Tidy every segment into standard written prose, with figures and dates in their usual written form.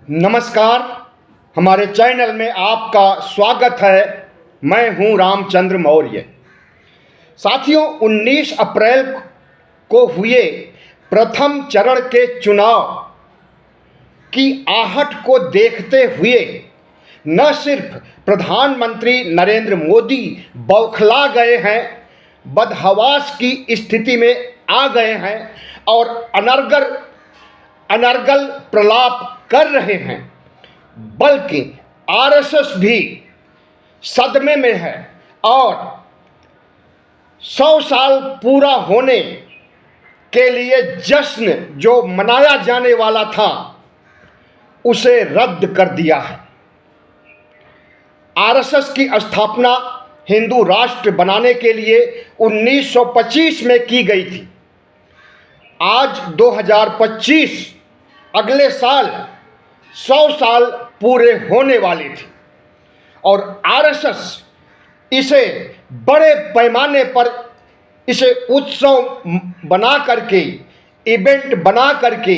नमस्कार। हमारे चैनल में आपका स्वागत है। मैं हूं रामचंद्र मौर्य। साथियों, 19 अप्रैल को हुए प्रथम चरण के चुनाव की आहट को देखते हुए न सिर्फ प्रधानमंत्री नरेंद्र मोदी बौखला गए हैं, बदहवास की स्थिति में आ गए हैं और अनर्गल प्रलाप कर रहे हैं, बल्कि आरएसएस भी सदमे में है और 100 साल पूरा होने के लिए जश्न जो मनाया जाने वाला था उसे रद्द कर दिया है। आरएसएस की स्थापना हिंदू राष्ट्र बनाने के लिए 1925 में की गई थी। आज 2025, अगले साल 100 साल पूरे होने वाले थे और आरएसएस इसे बड़े पैमाने पर इसे उत्सव बना करके, इवेंट बना करके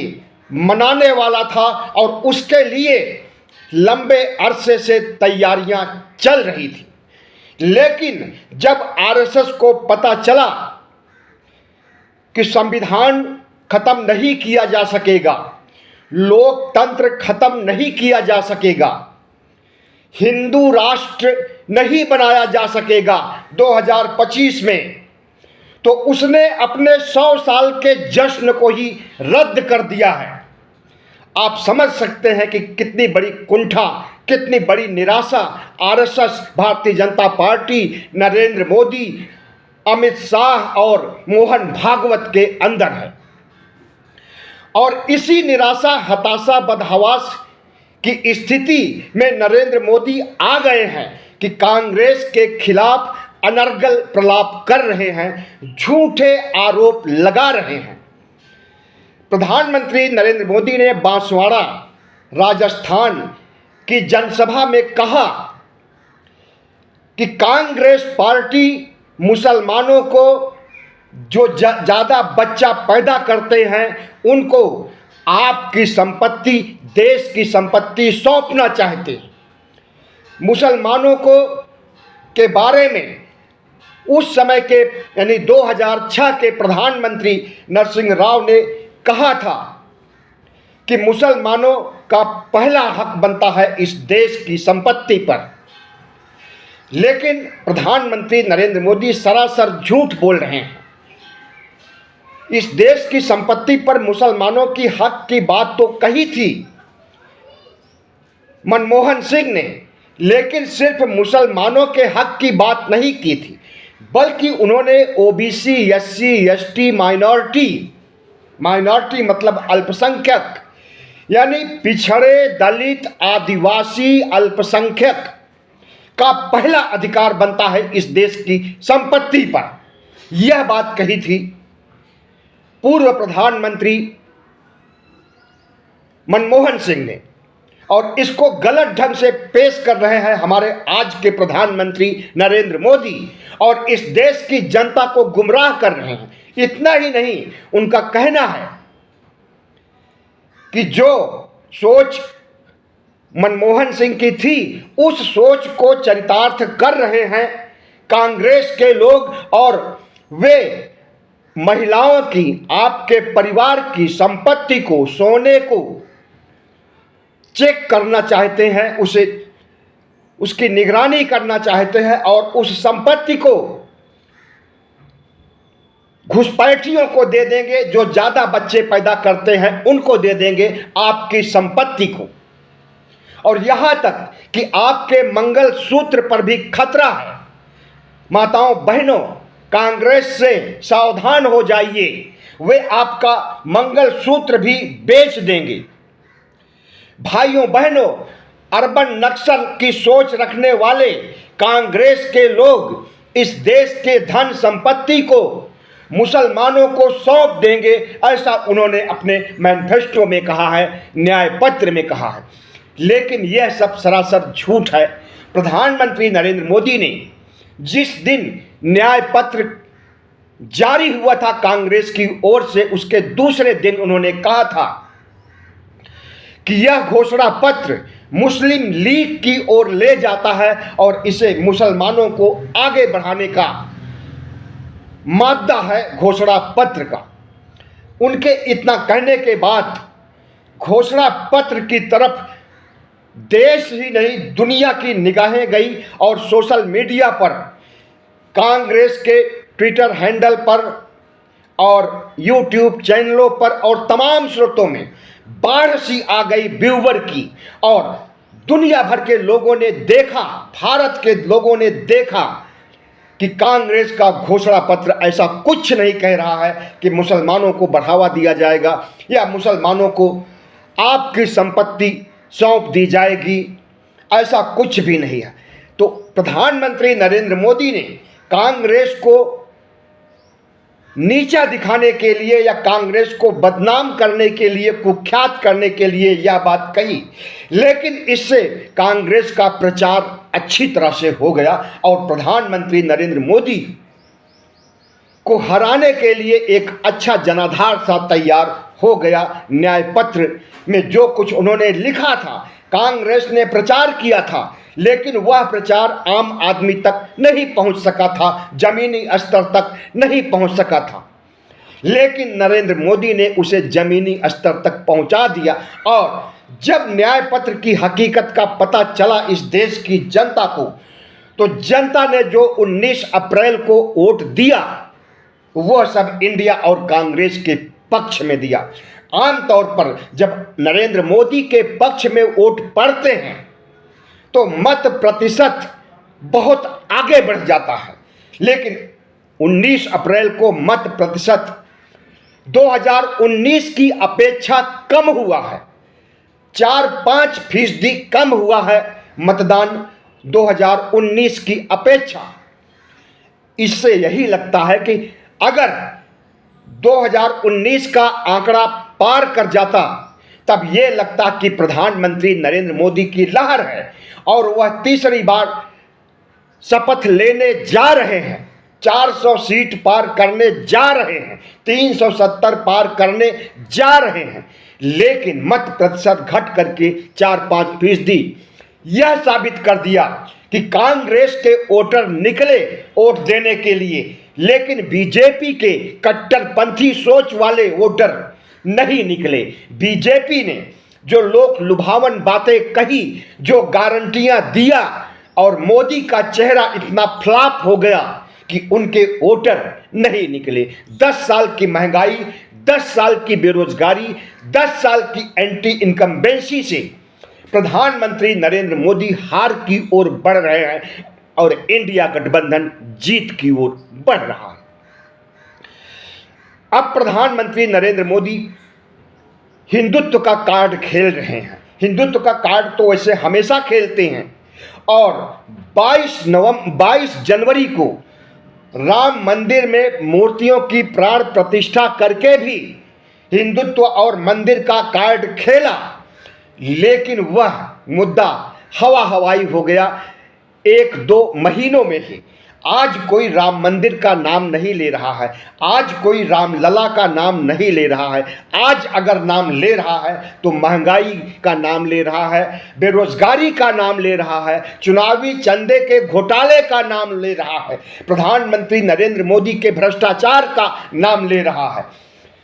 मनाने वाला था और उसके लिए लंबे अरसे से तैयारियां चल रही थी। लेकिन जब आरएसएस को पता चला कि संविधान खत्म नहीं किया जा सकेगा, लोकतंत्र खत्म नहीं किया जा सकेगा, हिंदू राष्ट्र नहीं बनाया जा सकेगा 2025 में, तो उसने अपने 100 साल के जश्न को ही रद्द कर दिया है। आप समझ सकते हैं कि कितनी बड़ी कुंठा, कितनी बड़ी निराशा आरएसएस, भारतीय जनता पार्टी, नरेंद्र मोदी, अमित शाह और मोहन भागवत के अंदर है। और इसी निराशा, हताशा, बदहवास की स्थिति में नरेंद्र मोदी आ गए हैं कि कांग्रेस के खिलाफ अनर्गल प्रलाप कर रहे हैं, झूठे आरोप लगा रहे हैं। प्रधानमंत्री नरेंद्र मोदी ने बांसवाड़ा, राजस्थान की जनसभा में कहा कि कांग्रेस पार्टी मुसलमानों को जो ज़्यादा बच्चा पैदा करते हैं उनको आपकी संपत्ति, देश की संपत्ति सौंपना चाहते हैं। मुसलमानों को के बारे में उस समय के यानी 2006 के प्रधानमंत्री नरसिंह राव ने कहा था कि मुसलमानों का पहला हक बनता है इस देश की संपत्ति पर। लेकिन प्रधानमंत्री नरेंद्र मोदी सरासर झूठ बोल रहे हैं। इस देश की संपत्ति पर मुसलमानों की हक की बात तो कही थी मनमोहन सिंह ने, लेकिन सिर्फ मुसलमानों के हक की बात नहीं की थी, बल्कि उन्होंने ओबीसी, एससी, एसटी, माइनॉरिटी मतलब अल्पसंख्यक, यानी पिछड़े, दलित, आदिवासी, अल्पसंख्यक का पहला अधिकार बनता है इस देश की संपत्ति पर। यह बात कही थी पूर्व प्रधानमंत्री मनमोहन सिंह ने, और इसको गलत ढंग से पेश कर रहे हैं हमारे आज के प्रधानमंत्री नरेंद्र मोदी और इस देश की जनता को गुमराह कर रहे हैं। इतना ही नहीं, उनका कहना है कि जो सोच मनमोहन सिंह की थी उस सोच को चरितार्थ कर रहे हैं कांग्रेस के लोग, और वे महिलाओं की, आपके परिवार की संपत्ति को, सोने को चेक करना चाहते हैं, उसकी निगरानी करना चाहते हैं और उस संपत्ति को घुसपैठियों को दे देंगे, जो ज़्यादा बच्चे पैदा करते हैं उनको दे देंगे आपकी संपत्ति को। और यहाँ तक कि आपके मंगल सूत्र पर भी खतरा है। माताओं, बहनों, कांग्रेस से सावधान हो जाइए, वे आपका मंगल सूत्र भी बेच देंगे। भाइयों बहनों, अर्बन नक्सल की सोच रखने वाले कांग्रेस के लोग इस देश के धन संपत्ति को मुसलमानों को सौंप देंगे, ऐसा उन्होंने अपने मैनिफेस्टो में कहा है, न्याय पत्र में कहा है। लेकिन यह सब सरासर झूठ है। प्रधानमंत्री नरेंद्र मोदी ने जिस दिन न्याय पत्र जारी हुआ था कांग्रेस की ओर से, उसके दूसरे दिन उन्होंने कहा था कि यह घोषणा पत्र मुस्लिम लीग की ओर ले जाता है और इसे मुसलमानों को आगे बढ़ाने का मादा है घोषणा पत्र का। उनके इतना कहने के बाद घोषणा पत्र की तरफ देश ही नहीं दुनिया की निगाहें गई और सोशल मीडिया पर कांग्रेस के ट्विटर हैंडल पर और यूट्यूब चैनलों पर और तमाम स्रोतों में बाढ़ सी आ गई व्यूवर की, और दुनिया भर के लोगों ने देखा, भारत के लोगों ने देखा कि कांग्रेस का घोषणा पत्र ऐसा कुछ नहीं कह रहा है कि मुसलमानों को बढ़ावा दिया जाएगा या मुसलमानों को आपकी संपत्ति सौंप दी जाएगी, ऐसा कुछ भी नहीं है। तो प्रधानमंत्री नरेंद्र मोदी ने कांग्रेस को नीचा दिखाने के लिए या कांग्रेस को बदनाम करने के लिए, कुख्यात करने के लिए यह बात कही, लेकिन इससे कांग्रेस का प्रचार अच्छी तरह से हो गया और प्रधानमंत्री नरेंद्र मोदी को हराने के लिए एक अच्छा जनाधार सा तैयार हो गया। न्याय पत्र में जो कुछ उन्होंने लिखा था, कांग्रेस ने प्रचार किया था, लेकिन वह प्रचार आम आदमी तक नहीं पहुंच सका था, जमीनी स्तर तक नहीं पहुंच सका था, लेकिन नरेंद्र मोदी ने उसे जमीनी स्तर तक पहुंचा दिया। और जब न्याय पत्र की हकीकत का पता चला इस देश की जनता को, तो जनता ने जो 19 अप्रैल को वोट दिया वह सब इंडिया और कांग्रेस के पक्ष में दिया। आमतौर पर जब नरेंद्र मोदी के पक्ष में वोट पड़ते हैं तो मत प्रतिशत बहुत आगे बढ़ जाता है, लेकिन 19 अप्रैल को मत प्रतिशत 2019 की अपेक्षा कम हुआ है, 4-5% कम हुआ है मतदान 2019 की अपेक्षा। इससे यही लगता है कि अगर 2019 का आंकड़ा पार कर जाता तब यह लगता कि प्रधानमंत्री नरेंद्र मोदी की लहर है और वह तीसरी बार शपथ लेने जा रहे हैं, 400 सीट पार करने जा रहे हैं, 370 पार करने जा रहे हैं, लेकिन मत प्रतिशत घट करके 4-5% यह साबित कर दिया कि कांग्रेस के वोटर निकले वोट देने के लिए, लेकिन बीजेपी के कट्टरपंथी सोच वाले वोटर नहीं निकले। बीजेपी ने जो लोक लुभावन बातें कही, जो गारंटियां दिया, और मोदी का चेहरा इतना फ्लॉप हो गया कि उनके वोटर नहीं निकले। 10 साल की महंगाई, 10 साल की बेरोजगारी, 10 साल की एंटी इनकम्बेंसी से प्रधानमंत्री नरेंद्र मोदी हार की ओर बढ़ रहे हैं और इंडिया गठबंधन जीत की ओर बढ़ रहा है। अब प्रधानमंत्री नरेंद्र मोदी हिंदुत्व का कार्ड खेल रहे हैं। हिंदुत्व का कार्ड तो वैसे हमेशा खेलते हैं, और 22 जनवरी को राम मंदिर में मूर्तियों की प्राण प्रतिष्ठा करके भी हिंदुत्व और मंदिर का कार्ड खेला, लेकिन वह मुद्दा हवा हवाई हो गया 1-2 महीनों में ही। आज कोई राम मंदिर का नाम नहीं ले रहा है, आज कोई रामलला का नाम नहीं ले रहा है। आज अगर नाम ले रहा है तो महंगाई का नाम ले रहा है, बेरोजगारी का नाम ले रहा है, चुनावी चंदे के घोटाले का नाम ले रहा है, प्रधानमंत्री नरेंद्र मोदी के भ्रष्टाचार का नाम ले रहा है।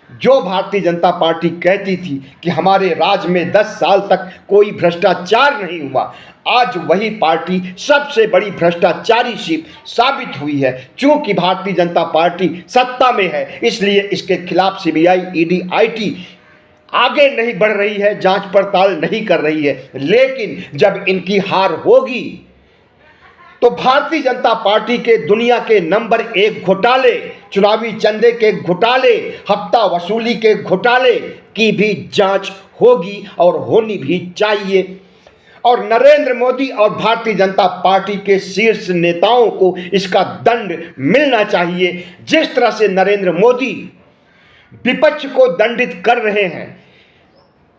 जो भारतीय जनता पार्टी कहती थी कि हमारे राज में 10 साल तक कोई भ्रष्टाचार नहीं हुआ, आज वही पार्टी सबसे बड़ी भ्रष्टाचारी साबित हुई है। चूंकि भारतीय जनता पार्टी सत्ता में है, इसलिए इसके खिलाफ सीबीआई, ईडी, आईटी आगे नहीं बढ़ रही है, जांच पड़ताल नहीं कर रही है। लेकिन जब इनकी हार होगी तो भारतीय जनता पार्टी के दुनिया के नंबर 1 घोटाले, चुनावी चंदे के घोटाले, हफ्ता वसूली के घोटाले की भी जांच होगी और होनी भी चाहिए। और नरेंद्र मोदी और भारतीय जनता पार्टी के शीर्ष नेताओं को इसका दंड मिलना चाहिए। जिस तरह से नरेंद्र मोदी विपक्ष को दंडित कर रहे हैं,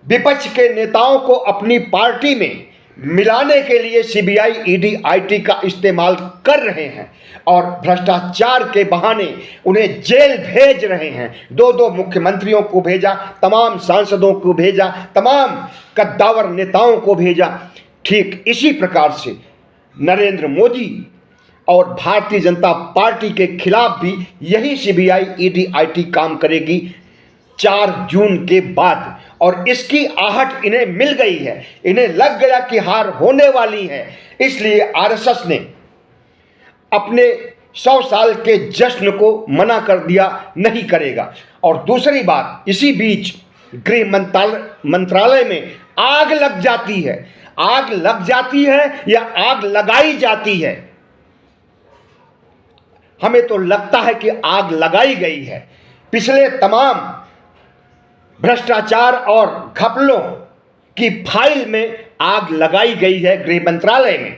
विपक्ष के नेताओं को अपनी पार्टी में मिलाने के लिए सीबीआई, ईडी, आईटी का इस्तेमाल कर रहे हैं और भ्रष्टाचार के बहाने उन्हें जेल भेज रहे हैं। दो दो मुख्यमंत्रियों को भेजा, तमाम सांसदों को भेजा, तमाम कद्दावर नेताओं को भेजा। ठीक इसी प्रकार से नरेंद्र मोदी और भारतीय जनता पार्टी के खिलाफ भी यही सीबीआई, ईडी, आईटी काम करेगी 4 जून के बाद। और इसकी आहट इन्हें मिल गई है, इन्हें लग गया कि हार होने वाली है, इसलिए आरएसएस ने अपने 100 साल के जश्न को मना कर दिया, नहीं करेगा। और दूसरी बात, इसी बीच गृह मंत्रालय में आग लग जाती है। आग लग जाती है या आग लगाई जाती है? हमें तो लगता है कि आग लगाई गई है। पिछले तमाम भ्रष्टाचार और घपलों की फाइल में आग लगाई गई है गृह मंत्रालय में।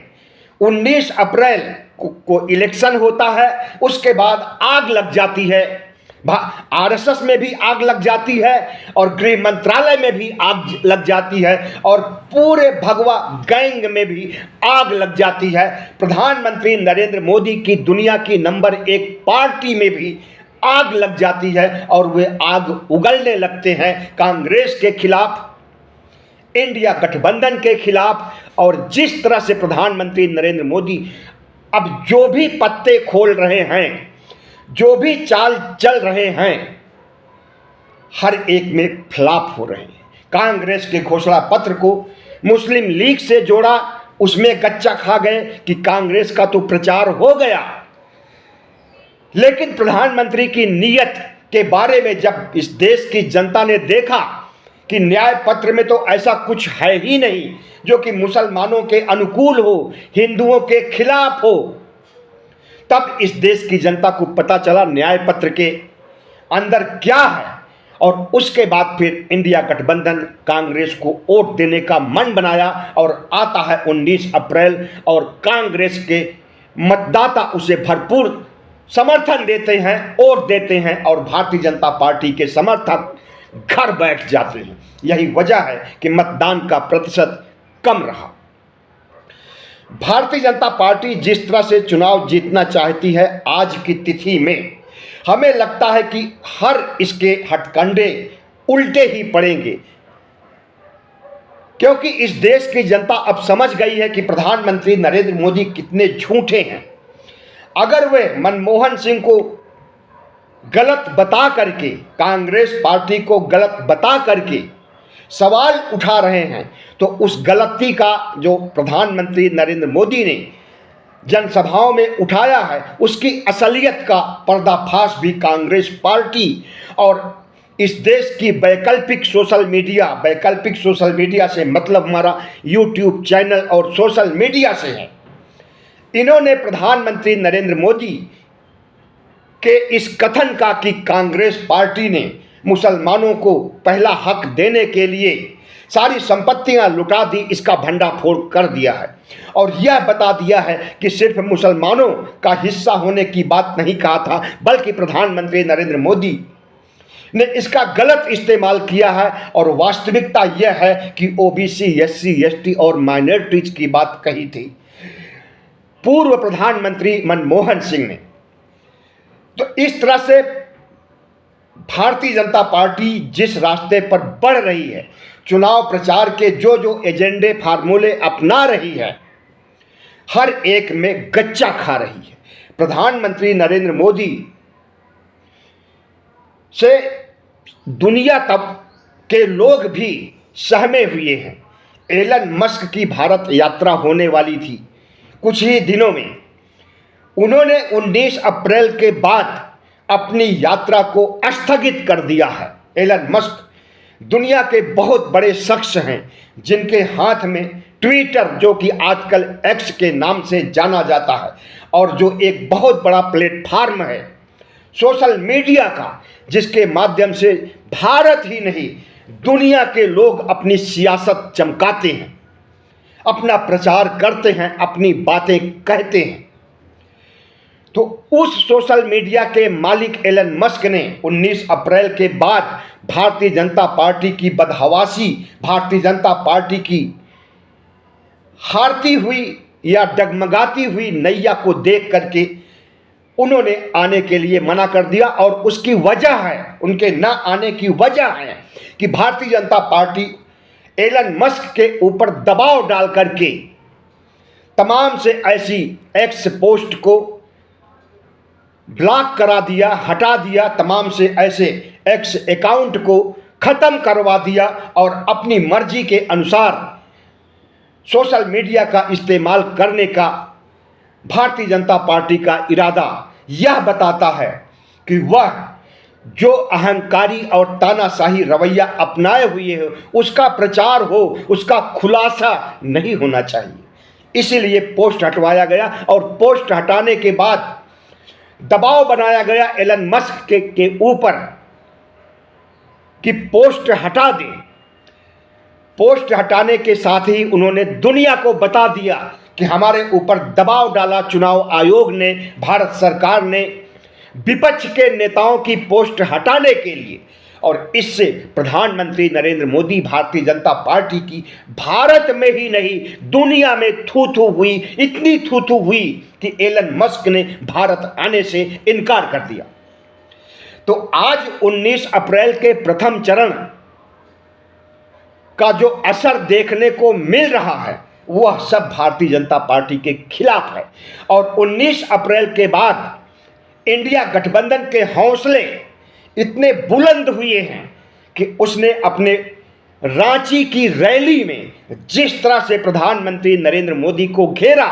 19 अप्रैल को इलेक्शन होता है, उसके बाद आग लग जाती है। आरएसएस में भी आग लग जाती है और गृह मंत्रालय में भी आग लग जाती है और पूरे भगवा गैंग में भी आग लग जाती है। प्रधानमंत्री नरेंद्र मोदी की दुनिया की नंबर 1 पार्टी में भी आग लग जाती है और वे आग उगलने लगते हैं कांग्रेस के खिलाफ, इंडिया गठबंधन के खिलाफ। और जिस तरह से प्रधानमंत्री नरेंद्र मोदी अब जो भी पत्ते खोल रहे हैं, जो भी चाल चल रहे हैं, हर एक में फ्लॉप हो रहे हैं। कांग्रेस के घोषणा पत्र को मुस्लिम लीग से जोड़ा, उसमें कच्चा खा गए कि कांग्रेस का तो प्रचार हो गया। लेकिन प्रधानमंत्री की नीयत के बारे में जब इस देश की जनता ने देखा कि न्याय पत्र में तो ऐसा कुछ है ही नहीं जो कि मुसलमानों के अनुकूल हो, हिंदुओं के खिलाफ हो, तब इस देश की जनता को पता चला न्याय पत्र के अंदर क्या है। और उसके बाद फिर इंडिया गठबंधन कांग्रेस को वोट देने का मन बनाया और आता है 19 अप्रैल और कांग्रेस के मतदाता उसे भरपूर समर्थन देते हैं, वोट देते हैं और भारतीय जनता पार्टी के समर्थक घर बैठ जाते हैं। यही वजह है कि मतदान का प्रतिशत कम रहा। भारतीय जनता पार्टी जिस तरह से चुनाव जीतना चाहती है, आज की तिथि में हमें लगता है कि हर इसके हथकंडे उल्टे ही पड़ेंगे, क्योंकि इस देश की जनता अब समझ गई है कि प्रधानमंत्री नरेंद्र मोदी कितने झूठे हैं। अगर वे मनमोहन सिंह को गलत बता करके, कांग्रेस पार्टी को गलत बता करके सवाल उठा रहे हैं, तो उस गलती का जो प्रधानमंत्री नरेंद्र मोदी ने जनसभाओं में उठाया है, उसकी असलियत का पर्दाफाश भी कांग्रेस पार्टी और इस देश की वैकल्पिक सोशल मीडिया से मतलब हमारा यूट्यूब चैनल और सोशल मीडिया से है। इन्होंने प्रधानमंत्री नरेंद्र मोदी के इस कथन का कि कांग्रेस पार्टी ने मुसलमानों को पहला हक देने के लिए सारी संपत्तियां लुटा दी, इसका भंडाफोड़ कर दिया है और यह बता दिया है कि सिर्फ मुसलमानों का हिस्सा होने की बात नहीं कहा था, बल्कि प्रधानमंत्री नरेंद्र मोदी ने इसका गलत इस्तेमाल किया है। और वास्तविकता यह है कि ओबीसी, एससी, एसटी और माइनॉरिटीज की बात कही थी पूर्व प्रधानमंत्री मनमोहन सिंह ने। तो इस तरह से भारतीय जनता पार्टी जिस रास्ते पर बढ़ रही है, चुनाव प्रचार के जो जो एजेंडे फार्मूले अपना रही है, हर एक में गच्चा खा रही है। प्रधानमंत्री नरेंद्र मोदी से दुनिया तक के लोग भी सहमे हुए हैं। एलन मस्क की भारत यात्रा होने वाली थी कुछ ही दिनों में, उन्होंने 19 अप्रैल के बाद अपनी यात्रा को स्थगित कर दिया है। एलन मस्क दुनिया के बहुत बड़े शख्स हैं जिनके हाथ में ट्विटर, जो कि आजकल एक्स के नाम से जाना जाता है और जो एक बहुत बड़ा प्लेटफार्म है सोशल मीडिया का, जिसके माध्यम से भारत ही नहीं दुनिया के लोग अपनी सियासत चमकाते हैं, अपना प्रचार करते हैं, अपनी बातें कहते हैं। तो उस सोशल मीडिया के मालिक एलन मस्क ने 19 अप्रैल के बाद भारतीय जनता पार्टी की बदहवासी, भारतीय जनता पार्टी की हारती हुई या डगमगाती हुई नैया को देख करके उन्होंने आने के लिए मना कर दिया। और उसकी वजह है, उनके ना आने की वजह है कि Bharatiya Janata party Elon Musk के ऊपर दबाव डाल करके तमाम से ऐसी एक्स पोस्ट को ब्लॉक करा दिया, हटा दिया, तमाम से ऐसे एक्स अकाउंट को ख़त्म करवा दिया और अपनी मर्जी के अनुसार सोशल मीडिया का इस्तेमाल करने का भारतीय जनता पार्टी का इरादा यह बताता है कि वह जो अहंकारी और तानाशाही रवैया अपनाए हुए हो उसका प्रचार हो, उसका खुलासा नहीं होना चाहिए। इसीलिए पोस्ट हटवाया गया और पोस्ट हटाने के बाद दबाव बनाया गया एलन मस्क के ऊपर कि पोस्ट हटा दें। पोस्ट हटाने के साथ ही उन्होंने दुनिया को बता दिया कि हमारे ऊपर दबाव डाला चुनाव आयोग ने, भारत सरकार ने विपक्ष के नेताओं की पोस्ट हटाने के लिए। और इससे प्रधानमंत्री नरेंद्र मोदी, भारतीय जनता पार्टी की भारत में ही नहीं दुनिया में थू हुई, इतनी थू हुई कि एलन मस्क ने भारत आने से इनकार कर दिया। तो आज 19 अप्रैल के प्रथम चरण का जो असर देखने को मिल रहा है वह सब भारतीय जनता पार्टी के खिलाफ है। और 19 अप्रैल के बाद इंडिया गठबंधन के हौसले इतने बुलंद हुए हैं कि उसने अपने रांची की रैली में जिस तरह से प्रधानमंत्री नरेंद्र मोदी को घेरा,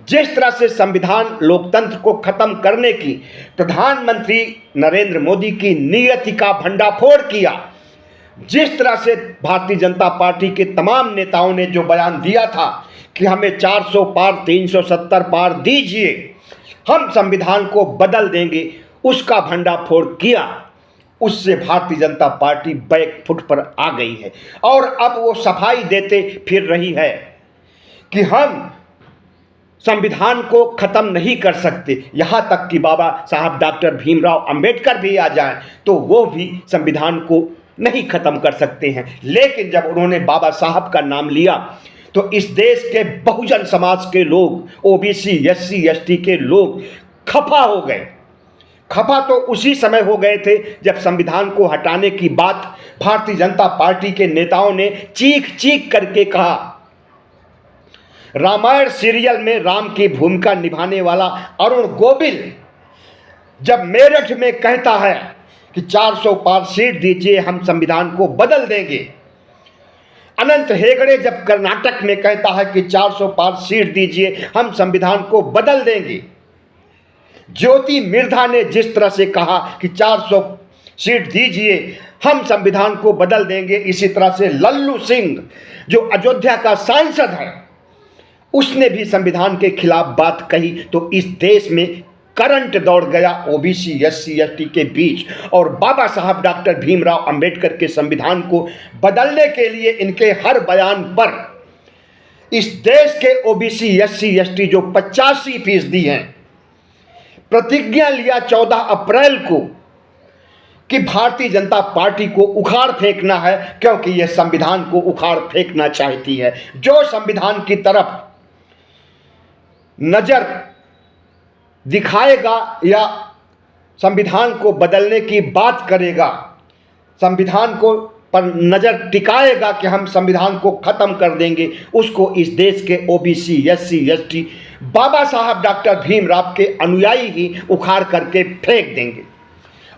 जिस तरह से संविधान लोकतंत्र को खत्म करने की प्रधानमंत्री नरेंद्र मोदी की नीयति का भंडाफोड़ किया, जिस तरह से भारतीय जनता पार्टी के तमाम नेताओं ने जो बयान दिया था कि हमें 400 पार 370 पार दीजिए, हम संविधान को बदल देंगे, उसका भंडाफोड़ किया, उससे Bharatiya Janata party back foot पर आ गई है। और अब वो सफाई देते फिर रही है कि हम संविधान को खत्म नहीं कर सकते। यहाँ तक कि बाबा साहब डॉक्टर भीमराव अंबेडकर भी आ जाएं तो वो भी संविधान को नहीं खत्म कर सकते हैं। लेकिन जब उन्होंने बाबा साहब का नाम लिया तो इस देश के बहुजन समाज के लोग, ओबीसी, एससी, एसटी के लोग खफा हो गए। खफा तो उसी समय हो गए थे जब संविधान को हटाने की बात भारतीय जनता पार्टी के नेताओं ने चीख चीख करके कहा। रामायण सीरियल में राम की भूमिका निभाने वाला अरुण गोविल जब मेरठ में कहता है कि 400 पार सीट दीजिए, हम संविधान को बदल देंगे। अनंत हेगड़े जब कर्नाटक में कहता है कि 400 पार सीट दीजिए, हम संविधान को बदल देंगे। ज्योति मिर्धा ने जिस तरह से कहा कि 400 सीट दीजिए, हम संविधान को बदल देंगे, इसी तरह से लल्लू सिंह जो अयोध्या का सांसद है उसने भी संविधान के खिलाफ बात कही। तो इस देश में करंट दौड़ गया ओबीसी, एससी, एसटी के बीच। और बाबा साहब डॉक्टर भीमराव अंबेडकर के संविधान को बदलने के लिए इनके हर बयान पर इस देश के ओबीसी, एससी, एसटी जो 85% हैं, प्रतिज्ञा लिया 14 अप्रैल को कि भारतीय जनता पार्टी को उखाड़ फेंकना है, क्योंकि यह संविधान को उखाड़ फेंकना चाहती है। जो संविधान की तरफ नजर दिखाएगा या संविधान को बदलने की बात करेगा, संविधान को पर नजर टिकाएगा कि हम संविधान को खत्म कर देंगे, उसको इस देश के ओबीसी, एससी, एसटी, बाबा साहब डॉक्टर भीमराव के अनुयायी ही उखाड़ करके फेंक देंगे।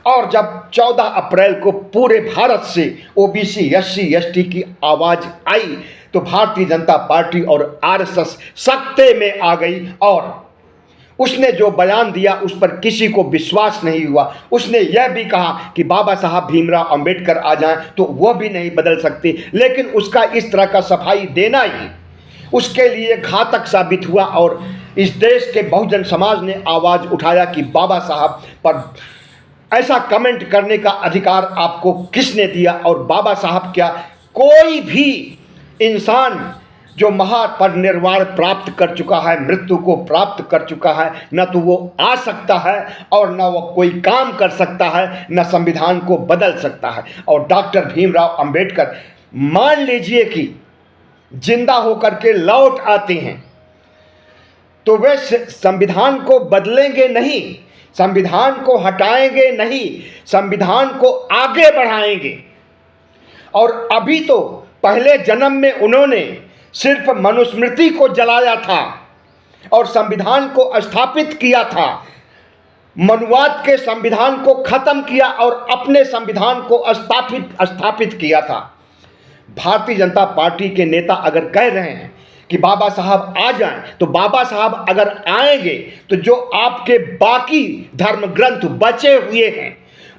और जब 14 अप्रैल को पूरे भारत से ओबीसी, एससी, एसटी की आवाज आई तो भारतीय जनता पार्टी और आरएसएस सत्ते में आ गई। और उसने जो बयान दिया उस पर किसी को विश्वास नहीं हुआ। उसने यह भी कहा कि बाबा साहब भीमराव अंबेडकर आ जाएं तो वह भी नहीं बदल सकते, लेकिन उसका इस तरह का सफाई देना ही उसके लिए घातक साबित हुआ। और इस देश के बहुजन समाज ने आवाज़ उठाया कि बाबा साहब पर ऐसा कमेंट करने का अधिकार आपको किसने दिया। और बाबा साहब क्या, कोई भी इंसान जो महापरिनिर्वाण प्राप्त कर चुका है, मृत्यु को प्राप्त कर चुका है, न तो वो आ सकता है और न वो कोई काम कर सकता है, न संविधान को बदल सकता है। और डॉक्टर भीमराव अंबेडकर, मान लीजिए कि जिंदा होकर के लौट आते हैं तो वे संविधान को बदलेंगे नहीं, संविधान को हटाएंगे नहीं, संविधान को आगे बढ़ाएंगे। और अभी तो पहले जन्म में उन्होंने सिर्फ मनुस्मृति को जलाया था और संविधान को स्थापित किया था, मनुवाद के संविधान को खत्म किया और अपने संविधान को स्थापित किया था। भारतीय जनता पार्टी के नेता अगर कह रहे हैं कि बाबा साहब आ जाएं, तो बाबा साहब अगर आएंगे तो जो आपके बाकी धर्म ग्रंथ बचे हुए हैं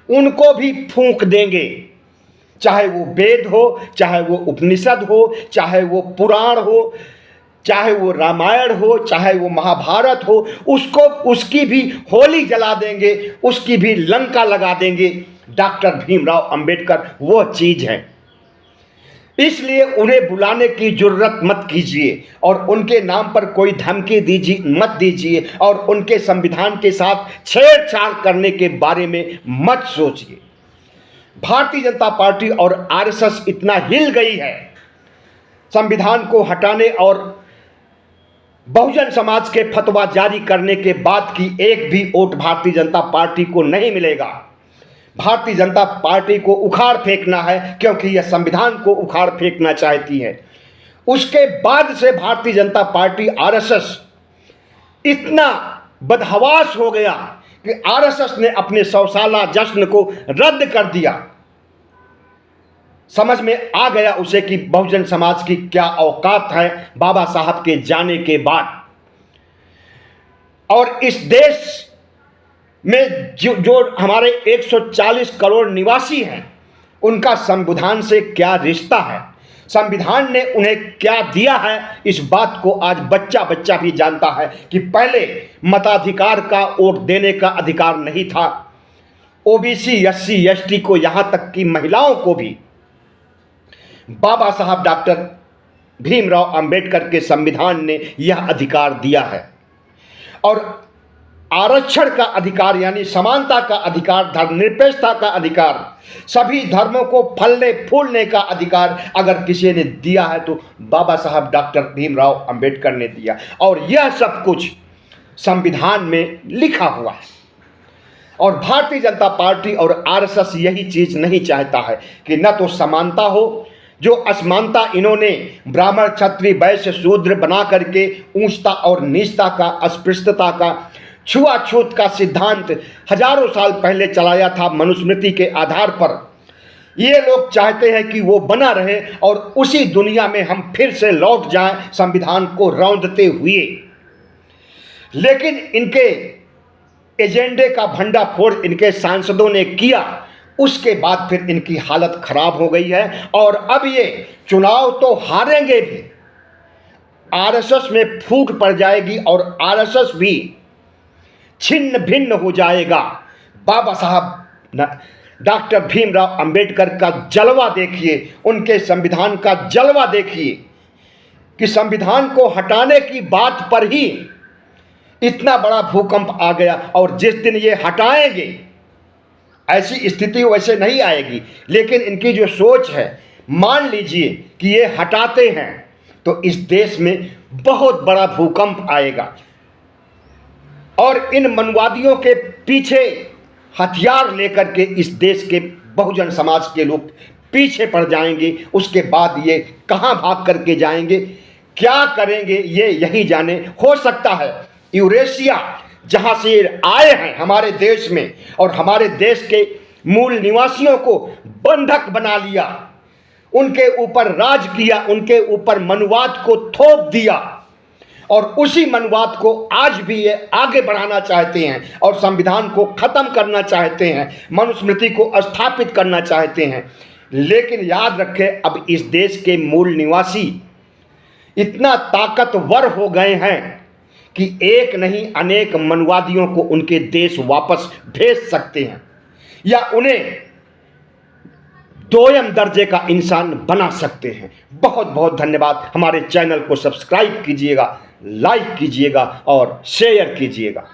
उनको भी फूंक देंगे, चाहे वो वेद हो, चाहे वो उपनिषद हो, चाहे वो पुराण हो, चाहे वो रामायण हो, चाहे वो महाभारत हो, उसकी भी होली जला देंगे, उसकी भी लंका लगा देंगे। डॉक्टर भीमराव अंबेडकर वो चीज़ है। इसलिए उन्हें बुलाने की जरूरत मत कीजिए और उनके नाम पर कोई धमकी मत दीजिए और उनके संविधान के साथ छेड़छाड़ करने के बारे में मत सोचिए। भारतीय जनता पार्टी और आरएसएस इतना हिल गई है संविधान को हटाने और बहुजन समाज के फतवा जारी करने के बाद की एक भी वोट भारतीय जनता पार्टी को नहीं मिलेगा। भारतीय जनता पार्टी को उखाड़ फेंकना है क्योंकि यह संविधान को उखाड़ फेंकना चाहती है। उसके बाद से भारतीय जनता पार्टी आरएसएस इतना बदहवास हो गया कि आरएसएस ने अपने 100 साला जश्न को रद्द कर दिया। समझ में आ गया उसे कि बहुजन समाज की क्या औकात है बाबा साहब के जाने के बाद। और इस देश में जो हमारे 140 करोड़ निवासी हैं उनका संविधान से क्या रिश्ता है, संविधान ने उन्हें क्या दिया है, इस बात को आज बच्चा बच्चा भी जानता है कि पहले मताधिकार का वोट देने का अधिकार नहीं था। ओबीसी, एससी, एसटी को यहां तक कि महिलाओं को भी बाबा साहब डॉक्टर भीमराव अंबेडकर के संविधान ने यह अधिकार दिया है। और आरक्षण का अधिकार यानी समानता का अधिकार, धर्मनिरपेक्षता का अधिकार, सभी धर्मों को फलने फूलने का अधिकार अगर किसी ने दिया है तो बाबा साहब डॉक्टर भीमराव अंबेडकर ने दिया। और यह सब कुछ संविधान में लिखा हुआ है। और भारतीय जनता पार्टी और आरएसएस यही चीज़ नहीं चाहता है कि न तो समानता हो, जो असमानता इन्होंने ब्राह्मण, क्षत्रिय, वैश्य, शूद्र बना करके ऊंचता और नीचता का, अस्पृश्यता का, छुआछूत का सिद्धांत हजारों साल पहले चलाया था मनुस्मृति के आधार पर। ये लोग चाहते हैं कि वो बना रहे और उसी दुनिया में हम फिर से लौट जाएं संविधान को रौंदते हुए। लेकिन इनके एजेंडे का भंडाफोड़ इनके सांसदों ने किया, उसके बाद फिर इनकी हालत खराब हो गई है। और अब ये चुनाव तो हारेंगे भी, आरएसएस में फूट पड़ जाएगी और आरएसएस भी छिन्न भिन्न हो जाएगा। बाबा साहब डॉक्टर भीमराव अंबेडकर का जलवा देखिए, उनके संविधान का जलवा देखिए कि संविधान को हटाने की बात पर ही इतना बड़ा भूकंप आ गया। और जिस दिन ये हटाएंगे ऐसी स्थिति वैसे नहीं आएगी, लेकिन इनकी जो सोच है, मान लीजिए कि ये हटाते हैं तो इस देश में बहुत बड़ा भूकंप आएगा। और इन मनवादियों के पीछे हथियार लेकर के इस देश के बहुजन समाज के लोग पीछे पड़ जाएंगे। उसके बाद ये कहां भाग करके जाएंगे, क्या करेंगे, ये यही जाने। हो सकता है यूरेशिया जहां से आए हैं हमारे देश में और हमारे देश के मूल निवासियों को बंधक बना लिया, उनके ऊपर राज किया, उनके ऊपर मनुवाद को थोप दिया और उसी मनुवाद को आज भी ये आगे बढ़ाना चाहते हैं और संविधान को खत्म करना चाहते हैं, मनुस्मृति को स्थापित करना चाहते हैं। लेकिन याद रखें, अब इस देश के मूल निवासी इतना ताकतवर हो गए हैं कि एक नहीं अनेक मनुवादियों को उनके देश वापस भेज सकते हैं या उन्हें दोयम दर्जे का इंसान बना सकते हैं। बहुत बहुत धन्यवाद। हमारे चैनल को सब्सक्राइब कीजिएगा, लाइक कीजिएगा और शेयर कीजिएगा।